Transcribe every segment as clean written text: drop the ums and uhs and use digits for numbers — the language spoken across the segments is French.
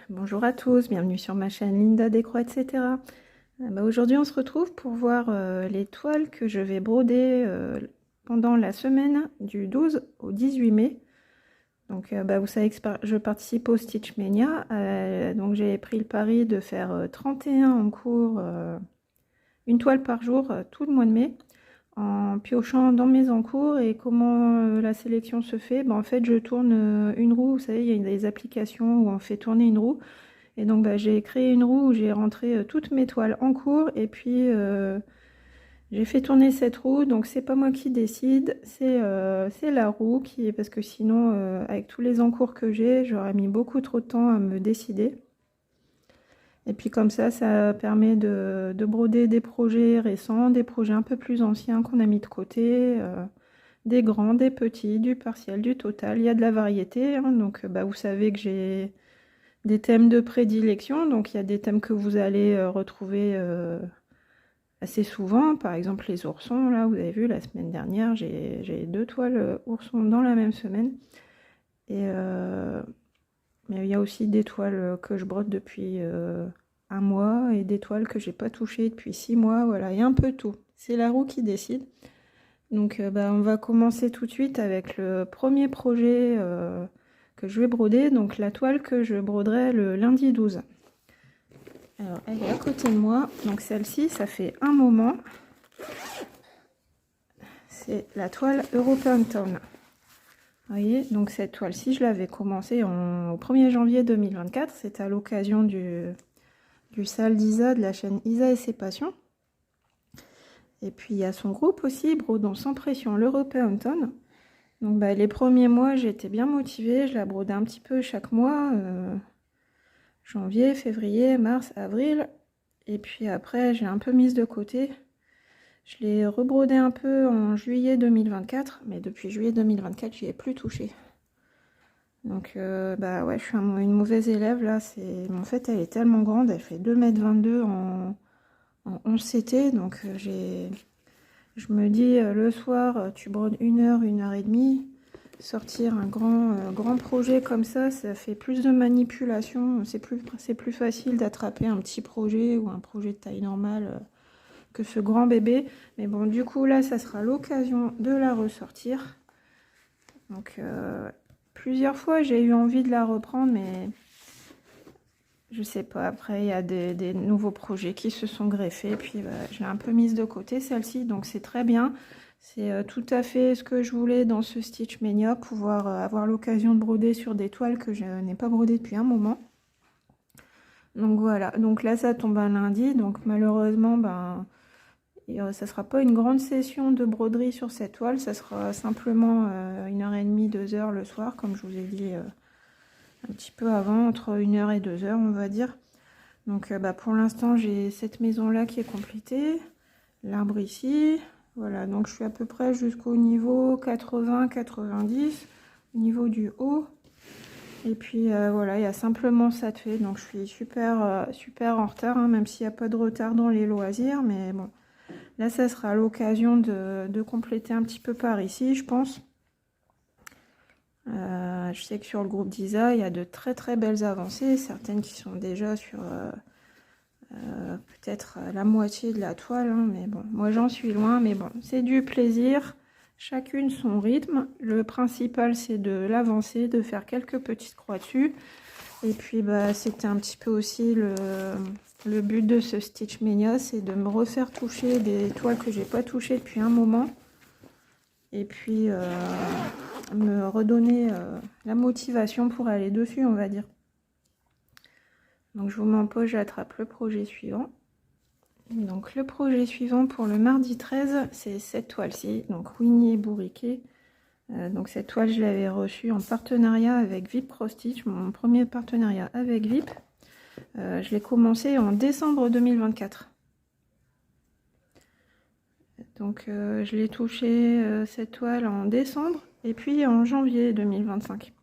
Bonjour à tous, bienvenue sur ma chaîne Linda Décro, etc. Aujourd'hui on se retrouve pour voir les toiles que je vais broder pendant la semaine du 12 au 18 mai. Donc vous savez que je participe au Stitch Mania, donc j'ai pris le pari de faire 31 en cours, une toile par jour tout le mois de mai, en piochant dans mes encours. Et comment la sélection se fait, en fait je tourne une roue. Vous savez, il y a des applications où on fait tourner une roue, et donc j'ai créé une roue où j'ai rentré toutes mes toiles en cours, et puis j'ai fait tourner cette roue. Donc c'est pas moi qui décide, c'est la roue qui, parce que sinon avec tous les encours que j'ai, j'aurais mis beaucoup trop de temps à me décider. Et puis comme ça permet de broder des projets récents, des projets un peu plus anciens qu'on a mis de côté, des grands, des petits, du partiel, du total. Il y a de la variété, hein. Donc vous savez que j'ai des thèmes de prédilection. Donc il y a des thèmes que vous allez retrouver assez souvent. Par exemple les oursons, là vous avez vu la semaine dernière, j'ai 2 toiles oursons dans la même semaine. Et mais il y a aussi des toiles que je brode depuis un mois, et des toiles que j'ai pas touchées depuis 6 mois. Voilà, il y a un peu tout, c'est la roue qui décide. Donc on va commencer tout de suite avec le premier projet que je vais broder, donc la toile que je broderai le lundi 12. Alors elle est à côté de moi, donc celle-ci ça fait un moment, c'est la toile European Town. Vous voyez, donc cette toile-ci je l'avais commencée au 1er janvier 2024, c'était à l'occasion du sale d'Isa, de la chaîne Isa et ses passions. Et puis il y a son groupe aussi, Brodons sans pression, l'European Town. Donc les premiers mois j'étais bien motivée, je la brodais un petit peu chaque mois, janvier, février, mars, avril. Et puis après j'ai un peu mise de côté. Je l'ai rebrodé un peu en juillet 2024, mais depuis juillet 2024 j'y ai plus touché. Donc ouais, je suis une mauvaise élève là. En fait elle est tellement grande, elle fait 2,22 m en 11 CT. Donc je me dis le soir tu brodes 1 heure, 1 h 30. Sortir un grand projet comme ça fait plus de manipulation. C'est plus facile d'attraper un petit projet ou un projet de taille normale que ce grand bébé. Mais bon, du coup là ça sera l'occasion de la ressortir. Donc plusieurs fois j'ai eu envie de la reprendre, mais je sais pas, après il y a des nouveaux projets qui se sont greffés, puis je l'ai un peu mise de côté celle-ci. Donc c'est très bien, c'est tout à fait ce que je voulais dans ce Stitch Mania, pouvoir avoir l'occasion de broder sur des toiles que je n'ai pas brodées depuis un moment. Donc voilà, donc là ça tombe un lundi, donc malheureusement ça sera pas une grande session de broderie sur cette toile, ça sera simplement 1h30, 2 heures le soir, comme je vous ai dit un petit peu avant, entre 1 heure et 2 heures on va dire. Donc pour l'instant j'ai cette maison là qui est complétée, l'arbre ici, voilà. Donc je suis à peu près jusqu'au niveau 80-90 au niveau du haut. Et puis voilà, il y a simplement ça de fait. Donc je suis super en retard, hein, même s'il n'y a pas de retard dans les loisirs. Mais bon, là ça sera l'occasion de compléter un petit peu par ici, je pense. Je sais que sur le groupe d'Isa il y a de très belles avancées, certaines qui sont déjà sur peut-être la moitié de la toile, hein, mais bon, moi j'en suis loin. Mais bon, c'est du plaisir, chacune son rythme. Le principal c'est de l'avancer, de faire quelques petites croix dessus. Et puis c'était un petit peu aussi le but de ce Stitch Mania, c'est de me refaire toucher des toiles que j'ai pas touchées depuis un moment, et puis me redonner la motivation pour aller dessus, on va dire. Donc je vous mets en pause, j'attrape le projet suivant. Donc le projet suivant pour le mardi 13, c'est cette toile-ci, donc Winnie et Bourriquet. Donc cette toile je l'avais reçue en partenariat avec VIP Cross Stitch, mon premier partenariat avec VIP. Je l'ai commencé en décembre 2024. Donc je l'ai touché cette toile en décembre et puis en janvier 2025.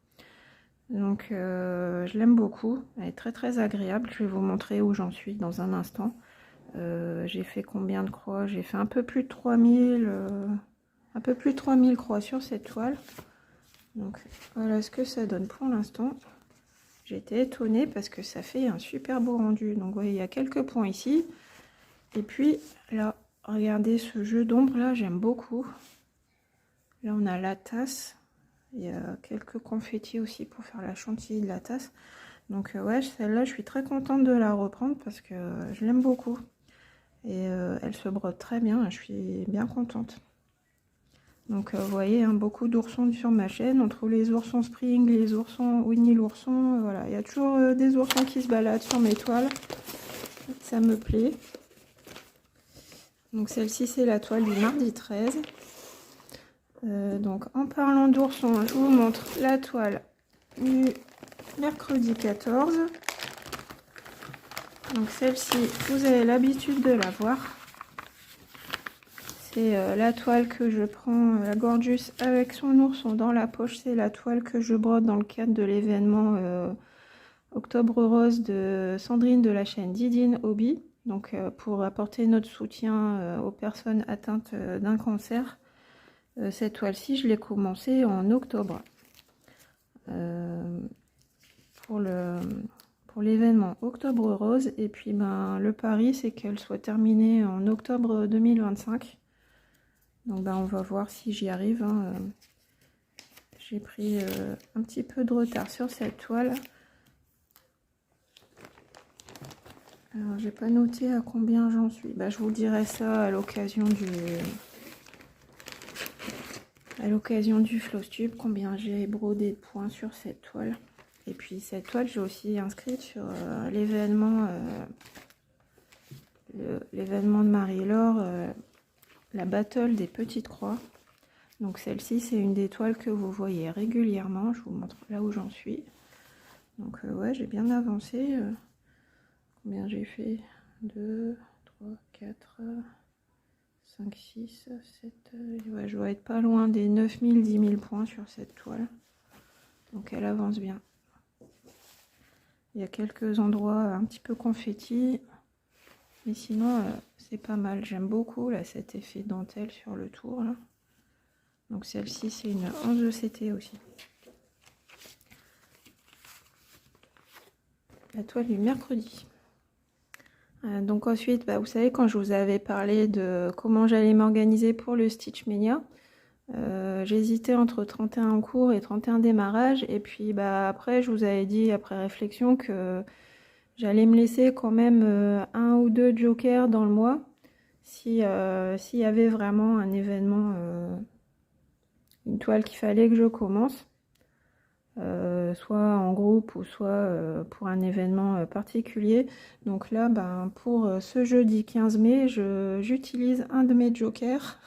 Donc je l'aime beaucoup, elle est très agréable. Je vais vous montrer où j'en suis dans un instant. J'ai fait combien de croix? J'ai fait un peu plus de 3000 croix sur cette toile. Donc voilà ce que ça donne pour l'instant. J'étais étonnée parce que ça fait un super beau rendu. Donc vous voyez, il y a quelques points ici. Et puis là, regardez ce jeu d'ombre là, j'aime beaucoup. Là on a la tasse. Il y a quelques confettis aussi pour faire la chantilly de la tasse. Donc ouais, celle-là, je suis très contente de la reprendre parce que je l'aime beaucoup. Et elle se brode très bien, je suis bien contente. Donc vous voyez, hein, beaucoup d'oursons sur ma chaîne. On trouve les oursons Spring, les oursons Winnie l'ourson. Voilà, il y a toujours des oursons qui se baladent sur mes toiles. Ça me plaît. Donc celle-ci, c'est la toile du mardi 13. Donc en parlant d'oursons, je vous montre la toile du mercredi 14. Donc celle-ci, vous avez l'habitude de la voir. C'est la toile que je prends, la Gorgeous avec son ourson dans la poche. C'est la toile que je brode dans le cadre de l'événement Octobre Rose de Sandrine de la chaîne Didine Hobby. Donc pour apporter notre soutien aux personnes atteintes d'un cancer. Cette toile-ci, je l'ai commencée en octobre. Pour l'événement Octobre Rose. Et puis ben, le pari, c'est qu'elle soit terminée en octobre 2025. Donc ben, on va voir si j'y arrive. Hein. J'ai pris un petit peu de retard sur cette toile. Alors j'ai pas noté à combien j'en suis. Ben, je vous dirai ça à l'occasion du Floss Tube, combien j'ai brodé de points sur cette toile. Et puis cette toile, j'ai aussi inscrite sur l'événement de Marie-Laure, la battle des petites croix. Donc celle-ci, c'est une des toiles que vous voyez régulièrement. Je vous montre là où j'en suis. Donc ouais, j'ai bien avancé. Combien j'ai fait? 2, 3, 4, 5, 6, 7... ouais, je dois être pas loin des 9000, 10 000 points sur cette toile. Donc elle avance bien. Il y a quelques endroits un petit peu confetti. Mais sinon, c'est pas mal. J'aime beaucoup là, cet effet dentelle sur le tour. Là. Donc celle-ci, c'est une 11 ECT aussi. La toile du mercredi. Donc ensuite, bah, vous savez, quand je vous avais parlé de comment j'allais m'organiser pour le Stitch Mania, j'hésitais entre 31 en cours et 31 démarrage. Et puis bah, après, je vous avais dit, après réflexion, que j'allais me laisser quand même un ou deux jokers dans le mois. S'il y avait vraiment un événement, une toile qu'il fallait que je commence. Soit en groupe ou soit pour un événement particulier. Donc là, ben, pour ce jeudi 15 mai, j'utilise un de mes jokers.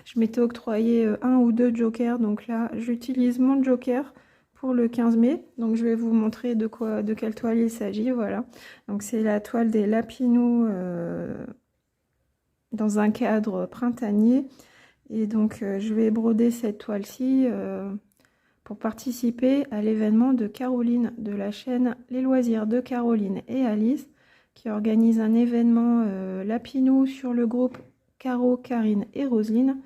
Je m'étais octroyé un ou deux jokers, donc là, j'utilise mon joker pour le 15 mai. Donc je vais vous montrer de quelle toile il s'agit. Voilà. Donc c'est la toile des Lapinous dans un cadre printanier. Et donc je vais broder cette toile-ci pour participer à l'événement de Caroline de la chaîne Les Loisirs de Caroline et Alice, qui organise un événement Lapinou sur le groupe Caro, Karine et Roselyne.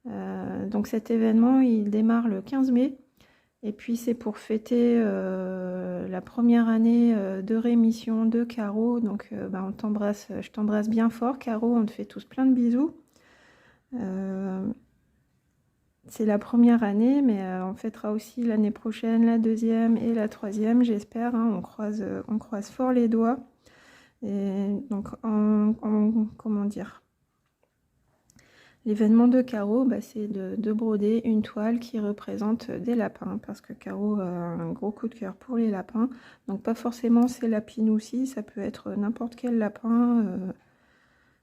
Donc cet événement, il démarre le 15 mai. Et puis c'est pour fêter la première année de rémission de Caro. Donc bah, je t'embrasse bien fort Caro, on te fait tous plein de bisous. C'est la première année, mais on fêtera aussi l'année prochaine, la deuxième et la troisième, j'espère. Hein, on croise fort les doigts. Et donc, comment dire, l'événement de Caro, bah, c'est de broder une toile qui représente des lapins, parce que Caro a un gros coup de cœur pour les lapins. Donc, pas forcément ces lapinoussis, ça peut être n'importe quel lapin,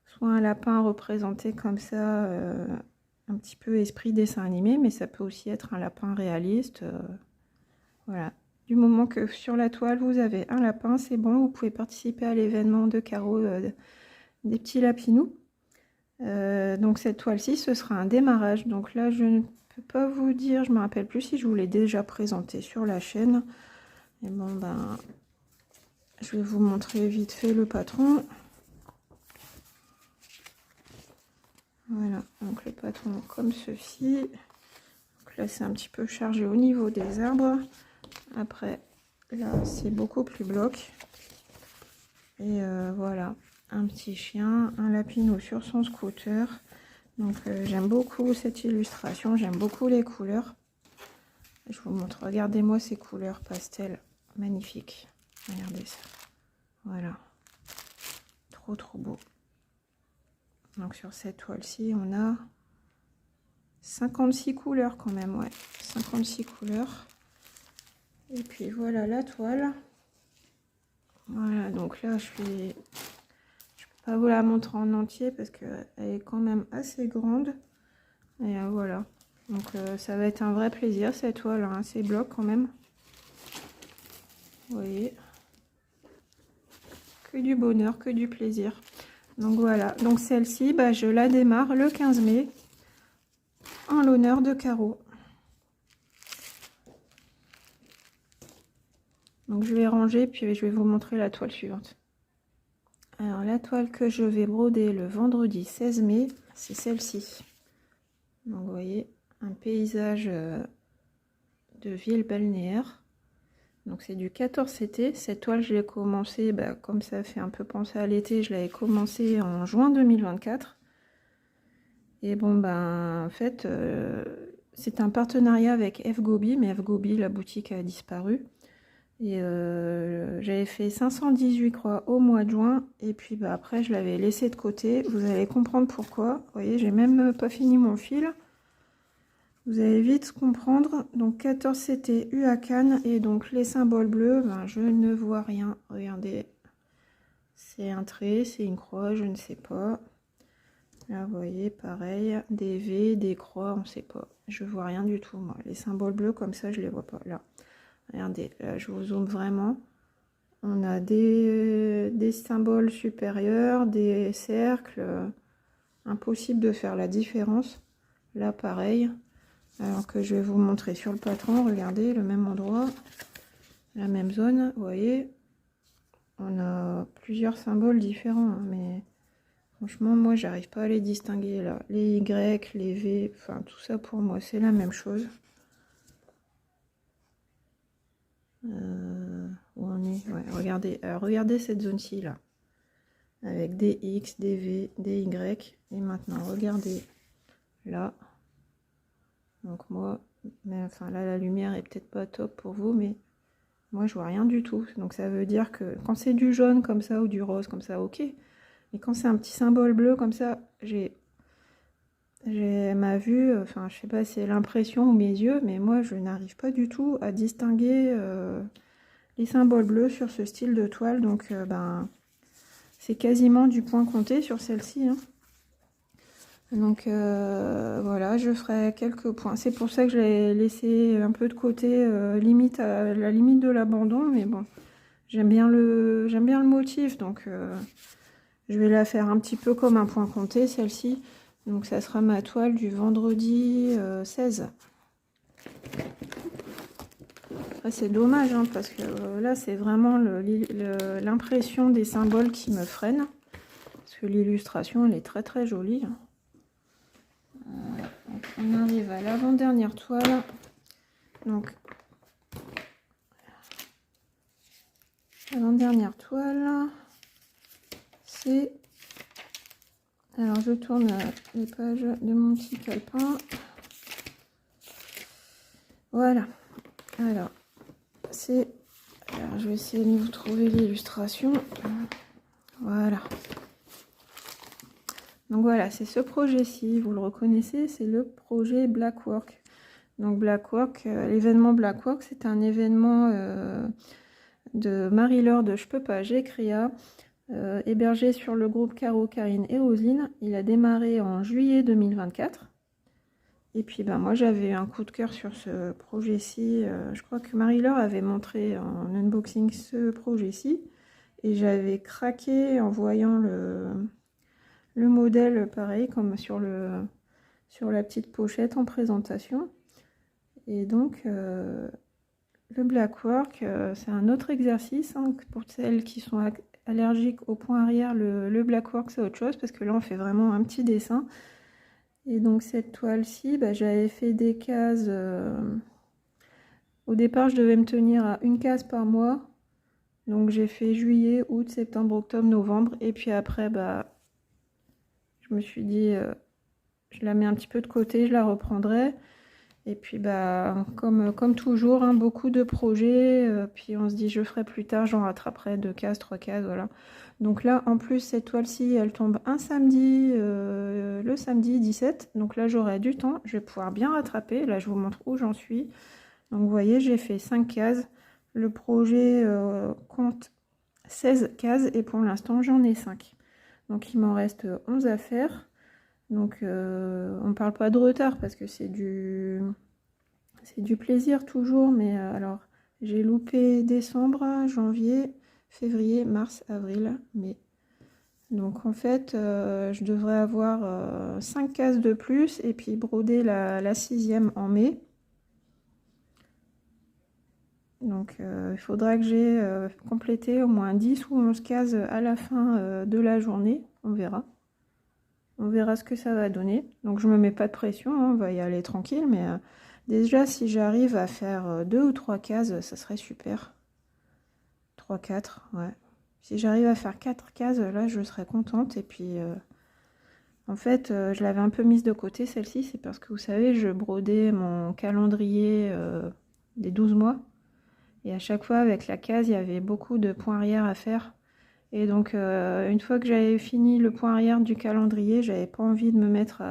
soit un lapin représenté comme ça. Un petit peu esprit dessin animé, mais ça peut aussi être un lapin réaliste. Voilà. Du moment que sur la toile, vous avez un lapin, c'est bon, vous pouvez participer à l'événement de Caro des petits lapinous. Donc cette toile-ci, ce sera un démarrage. Donc là, je ne peux pas vous dire, je ne me rappelle plus si je vous l'ai déjà présenté sur la chaîne. Et bon, ben, je vais vous montrer vite fait le patron. Voilà, donc le patron comme ceci. Donc là, c'est un petit peu chargé au niveau des arbres. Après, Là, c'est beaucoup plus bloc. Et voilà, un petit chien, un lapinou sur son scooter. Donc j'aime beaucoup cette illustration, j'aime beaucoup les couleurs. Je vous montre, regardez-moi ces couleurs pastel, magnifiques. Regardez ça. Voilà, trop beau. Donc sur cette toile-ci, on a 56 couleurs quand même, ouais, 56 couleurs. Et puis voilà la toile. Voilà, donc là je peux pas vous la montrer en entier parce qu'elle est quand même assez grande. Et voilà, donc ça va être un vrai plaisir cette toile, hein, assez bloc quand même. Vous voyez, que du bonheur, que du plaisir. Donc voilà, donc celle-ci, bah, je la démarre le 15 mai en l'honneur de Caro. Donc je vais ranger, puis je vais vous montrer la toile suivante. Alors la toile que je vais broder le vendredi 16 mai, c'est celle-ci. Donc vous voyez, un paysage de ville balnéaire. Donc c'est du 14CT. Cette toile, je l'ai commencé, bah, comme ça fait un peu penser à l'été, je l'avais commencé en juin 2024. Et bon, ben en fait, c'est un partenariat avec Fgobi, mais Fgobi, la boutique a disparu. Et j'avais fait 518 croix au mois de juin. Et puis bah, après, je l'avais laissé de côté. Vous allez comprendre pourquoi. Vous voyez, j'ai même pas fini mon fil. Vous allez vite comprendre. Donc 14 c'était U à Cannes. Et donc les symboles bleus, ben, je ne vois rien. Regardez. C'est un trait, c'est une croix, je ne sais pas. Là, vous voyez, pareil. Des V, des croix, on ne sait pas. Je vois rien du tout, moi. Les symboles bleus, comme ça, je les vois pas. Là. Regardez, là, je vous zoome vraiment. On a des symboles supérieurs, des cercles. Impossible de faire la différence. Là, pareil. Alors que je vais vous montrer sur le patron. Regardez, le même endroit. La même zone. Vous voyez, on a plusieurs symboles différents. Hein, mais franchement, moi, j'arrive pas à les distinguer là. Les Y, les V, enfin, tout ça pour moi, c'est la même chose. Où on est, ouais, regardez, regardez cette zone-ci là, avec des X, des V, des Y, et maintenant regardez là. Donc moi, mais enfin là la lumière est peut-être pas top pour vous, mais moi je vois rien du tout. Donc ça veut dire que quand c'est du jaune comme ça ou du rose comme ça, ok. Mais quand c'est un petit symbole bleu comme ça, j'ai ma vue, enfin je sais pas si c'est l'impression ou mes yeux, mais moi je n'arrive pas du tout à distinguer les symboles bleus sur ce style de toile. Donc ben c'est quasiment du point compté sur celle-ci. Hein. Donc voilà, je ferai quelques points. C'est pour ça que je l'ai laissé un peu de côté, limite à la limite de l'abandon. Mais bon, j'aime bien le motif, donc je vais la faire un petit peu comme un point compté, celle-ci. Donc ça sera ma toile du vendredi 16. Après c'est dommage, hein, parce que là c'est vraiment l'impression des symboles qui me freine. Parce que l'illustration elle est très jolie. Donc on arrive à l'avant-dernière toile. Donc l'avant-dernière toile, c'est... Alors je tourne les pages de mon petit calepin. Voilà. Alors c'est... Alors je vais essayer de vous trouver l'illustration. Voilà. Donc voilà, c'est ce projet-ci, vous le reconnaissez, c'est le projet Blackwork. Donc Blackwork, l'événement Blackwork, c'est un événement de Marie-Laure de Je peux pas, j'ai créa, hébergé sur le groupe Caro, Karine et Roselyne. Il a démarré en juillet 2024. Et puis ben, moi j'avais eu un coup de cœur sur ce projet-ci. Je crois que Marie-Laure avait montré en unboxing ce projet-ci. Et j'avais craqué en voyant le modèle pareil comme sur la petite pochette en présentation. Et donc le Blackwork, c'est un autre exercice, hein, pour celles qui sont allergiques au point arrière. Le Blackwork c'est autre chose parce que là on fait vraiment un petit dessin. Et donc cette toile-ci, bah, j'avais fait des cases Au départ, je devais me tenir à une case par mois. Donc j'ai fait juillet, août, septembre, octobre, novembre. Et puis après, bah, je me suis dit, je la mets un petit peu de côté, je la reprendrai. Et puis bah, comme toujours, hein, beaucoup de projets. Puis on se dit, je ferai plus tard, j'en rattraperai 2 cases, 3 cases, voilà. Donc là, en plus, cette toile-ci, elle tombe un samedi, le samedi 17. Donc là, j'aurai du temps, je vais pouvoir bien rattraper. Là, je vous montre où j'en suis. Donc vous voyez, j'ai fait 5 cases. Le projet compte 16 cases et pour l'instant, j'en ai 5. Donc il m'en reste 11 à faire. Donc on ne parle pas de retard parce que c'est du plaisir toujours. Mais alors, j'ai loupé décembre, janvier, février, mars, avril, mai. Donc en fait, je devrais avoir 5 cases de plus et puis broder la 6e en mai. Donc il faudra que j'ai complété au moins 10 ou 11 cases à la fin de la journée. On verra. On verra ce que ça va donner. Donc je me mets pas de pression, hein, on va y aller tranquille. Mais déjà, si j'arrive à faire 2 ou 3 cases, ça serait super. 3, 4, ouais. Si j'arrive à faire 4 cases, là, je serais contente. Et puis, en fait, je l'avais un peu mise de côté, celle-ci. C'est parce que, vous savez, je brodais mon calendrier des 12 mois. Et à chaque fois, avec la case, il y avait beaucoup de points arrière à faire. Et donc, une fois que j'avais fini le point arrière du calendrier, j'avais pas envie de me mettre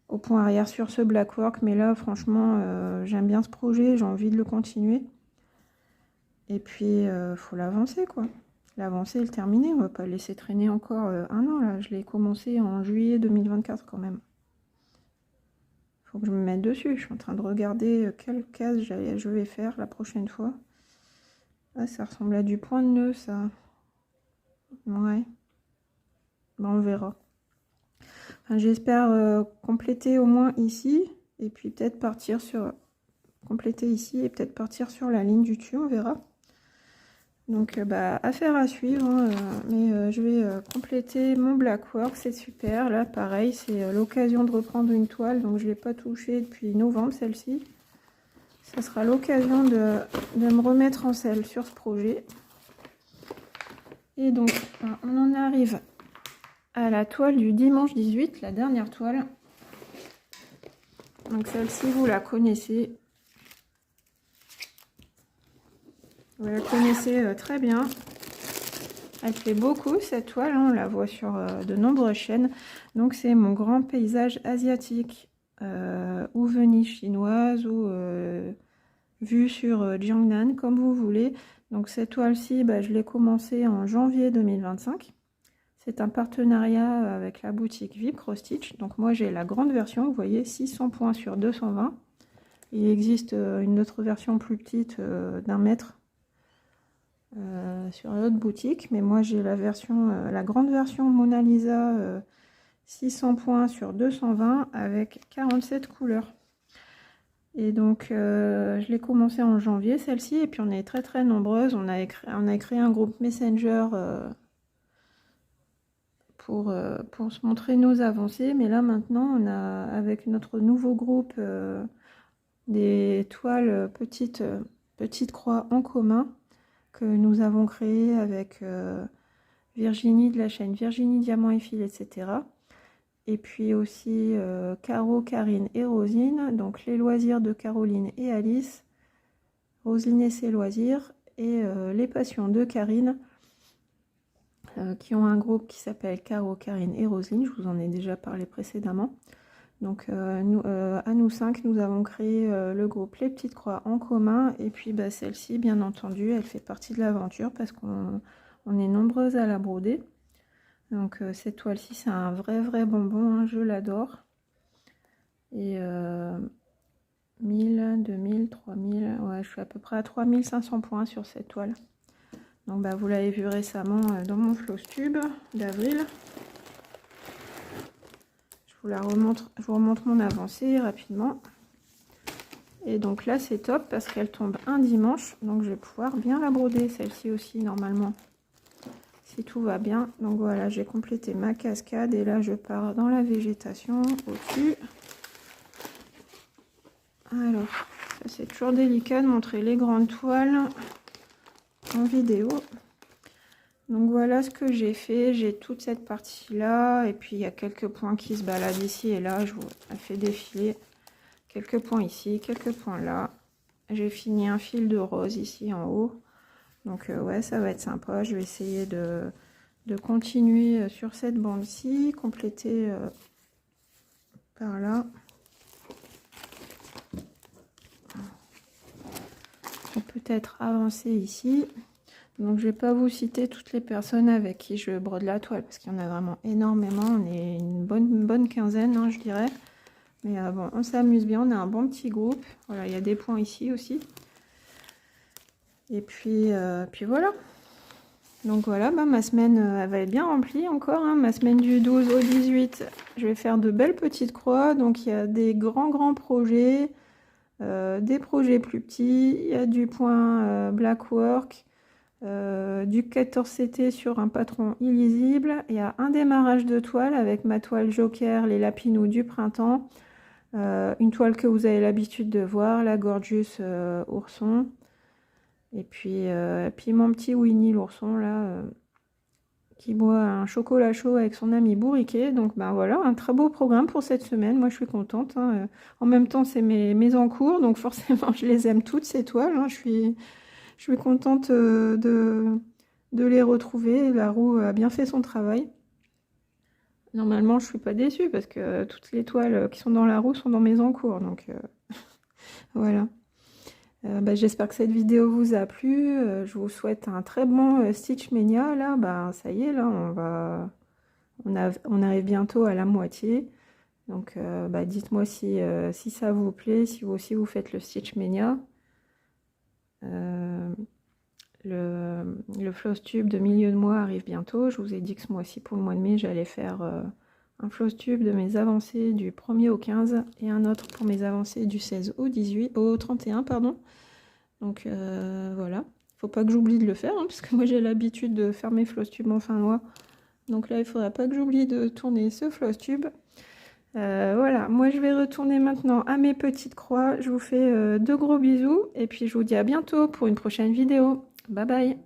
au point arrière sur ce Blackwork. Mais là, franchement, j'aime bien ce projet, j'ai envie de le continuer. Et puis, faut l'avancer, quoi. L'avancer et le terminer. On va pas le laisser traîner encore 1 an, là. Je l'ai commencé en juillet 2024, quand même. Faut que je me mette dessus. Je suis en train de regarder quelle case je vais faire la prochaine fois. Ah, ça ressemble à du point de nœud, ça. Ouais. Bon, on verra. Enfin, j'espère compléter au moins ici. Et puis peut-être partir sur... Compléter ici et peut-être partir sur la ligne du dessus. On verra. Donc, bah, affaire à suivre. Hein, mais je vais compléter mon Blackwork. C'est super. Là, pareil, c'est l'occasion de reprendre une toile. Donc, je ne l'ai pas touchée depuis novembre, celle-ci. Ça sera l'occasion de me remettre en selle sur ce projet. Et donc, on en arrive à la toile du dimanche 18, la dernière toile. Donc celle-ci, vous la connaissez. Vous la connaissez très bien. Elle plaît beaucoup, cette toile. Hein, on la voit sur de nombreuses chaînes. Donc c'est mon grand paysage asiatique. Ou Venise chinoise, ou vue sur Jiangnan, comme vous voulez. Donc cette toile-ci, bah, je l'ai commencée en janvier 2025. C'est un partenariat avec la boutique VIP Cross Stitch. Donc moi j'ai la grande version, vous voyez, 600 points sur 220. Il existe une autre version plus petite d'1 mètre sur l'autre boutique. Mais moi j'ai la version, la grande version Mona Lisa 600 points sur 220 avec 47 couleurs. Et donc, je l'ai commencé en janvier, celle-ci, et puis on est très très nombreuses. On a créé un groupe Messenger pour se montrer nos avancées. Mais là, maintenant, on a, avec notre nouveau groupe, des toiles petites croix en commun que nous avons créé avec Virginie de la chaîne Virginie Diamant et Fil, etc. Et puis aussi Caro, Karine et Rosine, donc les loisirs de Caroline et Alice, Rosine et ses loisirs, et les passions de Karine, qui ont un groupe qui s'appelle Caro, Karine et Rosine, je vous en ai déjà parlé précédemment. Donc à nous 5, nous avons créé le groupe Les Petites Croix en commun, et puis bah, celle-ci, bien entendu, elle fait partie de l'aventure parce qu'on est nombreuses à la broder. Donc cette toile-ci, c'est un vrai bonbon, hein, je l'adore. Et 1000, 2000, 3000, ouais, je suis à peu près à 3500 points sur cette toile. Donc bah, vous l'avez vu récemment dans mon Flosstube d'avril. Je vous remontre mon avancée rapidement. Et donc là, c'est top parce qu'elle tombe un dimanche. Donc je vais pouvoir bien la broder, celle-ci aussi, normalement. Si tout va bien. Donc voilà, j'ai complété ma cascade et là je pars dans la végétation au-dessus. Alors, C'est toujours délicat de montrer les grandes toiles en vidéo. Donc voilà ce que j'ai fait. J'ai toute cette partie-là. Et puis il y a quelques points qui se baladent ici et là. Je vous ai fait défiler quelques points ici, quelques points là. J'ai fini un fil de rose ici en haut. Donc ouais, ça va être sympa. Je vais essayer de continuer sur cette bande-ci, compléter par là. Peut-être avancer ici. Donc je vais pas vous citer toutes les personnes avec qui je brode la toile parce qu'il y en a vraiment énormément. On est une bonne quinzaine, hein, je dirais. Mais bon, on s'amuse bien, on a un bon petit groupe. Voilà, il y a des points ici aussi. Et puis voilà. Donc voilà, bah, ma semaine elle va être bien remplie encore. Hein. Ma semaine du 12 au 18, je vais faire de belles petites croix. Donc il y a des grands projets. Des projets plus petits, il y a du point Blackwork, du 14CT sur un patron illisible, il y a un démarrage de toile avec ma toile Joker, les Lapinous du printemps, une toile que vous avez l'habitude de voir, la Gorgeous ourson, et puis mon petit Winnie l'ourson là, qui boit un chocolat chaud avec son ami bourriquet. Donc ben voilà, un très beau programme pour cette semaine. Moi je suis contente. Hein. En même temps c'est mes encours, donc forcément je les aime toutes ces toiles. Hein. Je suis contente de les retrouver. La roue a bien fait son travail. Normalement je suis pas déçue parce que toutes les toiles qui sont dans la roue sont dans mes encours. Donc voilà. J'espère que cette vidéo vous a plu. Je vous souhaite un très bon Stitch Mania. Là, ça y est, là, on arrive bientôt à la moitié. Donc, dites-moi si ça vous plaît, si vous aussi vous faites le Stitch Mania. Le floss tube de milieu de mois arrive bientôt. Je vous ai dit que ce mois-ci, pour le mois de mai, j'allais faire un floss tube de mes avancées du 1er au 15 et un autre pour mes avancées du 16 au 31, pardon. Donc voilà, faut pas que j'oublie de le faire, hein, parce que moi j'ai l'habitude de faire mes floss tubes en fin de mois. Donc là, il faudra pas que j'oublie de tourner ce floss tube. Voilà, moi je vais retourner maintenant à mes petites croix. Je vous fais de gros bisous et puis je vous dis à bientôt pour une prochaine vidéo. Bye bye!